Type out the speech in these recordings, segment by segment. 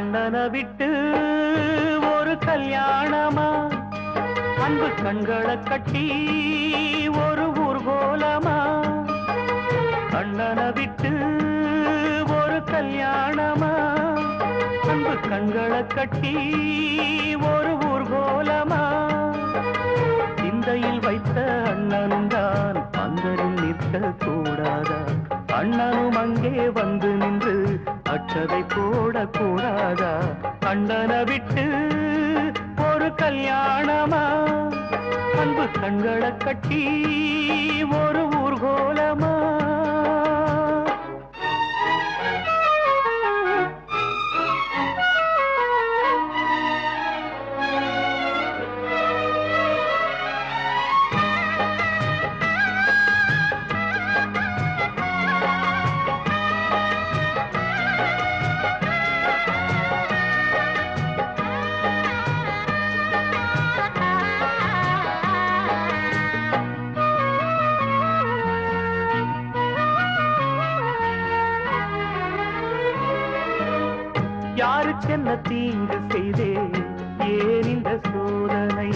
அண்ணனை விட்டு ஒரு கல்யாணமா, அன்பு கண்களை கட்டி ஒரு ஊர்கோலமா. அண்ணனை விட்டு ஒரு கல்யாணமா, அன்பு கண்களை கட்டி ஒரு ஊர்கோலமா. சிந்தையில் வைத்த அண்ணனும் தான் பந்தரில் நிற்க கூடாதா? அண்ணனும் அங்கே வந்து நின்று அச்சதை போடக்கூடாதா? அண்ணனை விட்டு ஒரு கல்யாணமா, அன்பு கண்களை கட்டி ஒரு ஊர்கோலமா. யாருக்கென்ன தீங்கு செய்தே ஏன் இந்த சோதனை?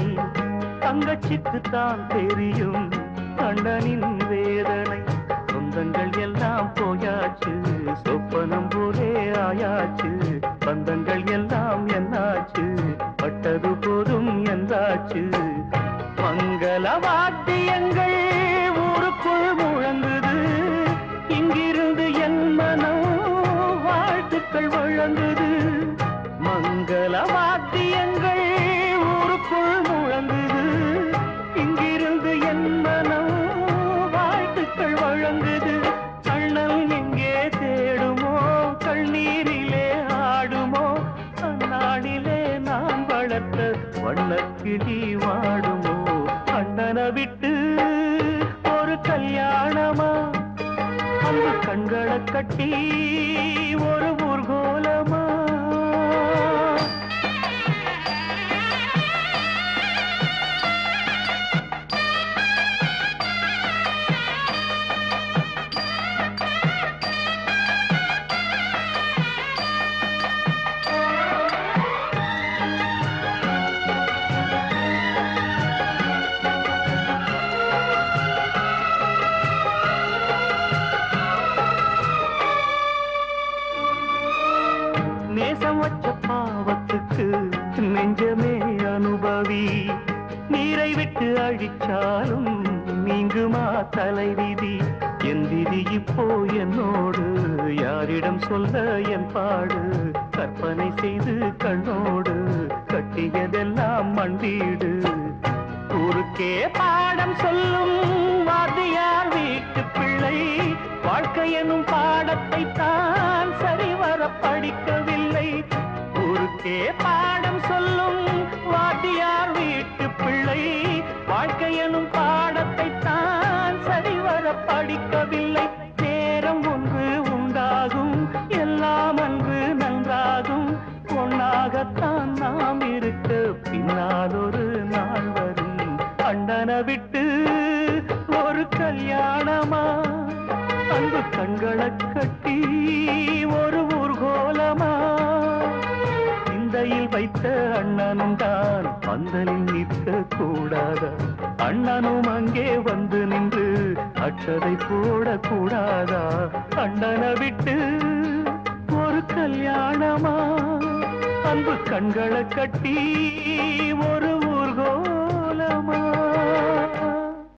தங்கச்சிக்கு தான் தெரியும் அண்ணனின் வேதனை. சொந்தங்கள் எல்லாம் போயாச்சு, சொப்பனம் போலே ஆயாச்சு. பந்தங்கள் எல்லாம் என்னாச்சு, பட்டது போதும் என்றாச்சு. மங்கள வாத்தியங்கள் ஊருக்குள் முழங்குது, இங்கிருந்து என் மனம் வாழ்த்துக்கள் வழங்குது. மங்கள வாத்தியங்கள் ஊருக்குள் முழங்குது, இங்கிருந்து என் மனம் வாழ்த்துக்கள் வழங்குது. அண்ணன் எங்கே தேடுமோ, கண்ணீரிலே ஆடுமோ, அந்நாளிலே நான் வளர்த்த வண்ணக்கிளி வாடுமோ. அண்ணனை விட்டு ஒரு கல்யாணமா, அன்பு கண்களை கட்டி ஒரு ஊர்கோலமா. நேசம் வச்ச பாவத்துக்கு நெஞ்சமே அனுபவி. நீரை விட்டு அழிச்சாலும் நீங்குமா தலைவிதி? என் விதி இப்போ என்னோடு, யாரிடம் சொல்ல என் பாடு? கற்பனை செய்து கண்ணோடு கட்டியதெல்லாம் மண்டீடு. ஊருக்கே பாடம் சொல்லும் வாத்தியார் வீட்டு பிள்ளை, வாழ்க்கை எனும் பாடத்தை தான் சரிவர படிக்கவில்லை. ஊருக்கே பாடம் சொல்லும் வாத்தியார் வீட்டு பிள்ளை, வாழ்க்கை எனும் பாடத்தை தான் சரிவர படிக்கவில்லை. நேரம் ஒன்று உண்டாகும், எல்லாம் அன்று நன்றாகும். ஒன்னாகத்தான் நாம் இருக்க பின்னால் ஒரு நாள் வரும். அண்ணனை விட்டு ஒரு கல்யாணமா, அன்பு கண்களை கட்டி ஒரு ஊர்கோலமா. சிந்தையில் வைத்த அண்ணனும் தான் பந்தலில் நிற்க கூடாதா? அண்ணனும் அங்கே வந்து நின்று அச்சதை போடக்கூடாதா? அண்ணனை விட்டு ஒரு கல்யாணமா, அன்பு கண்களை கட்டி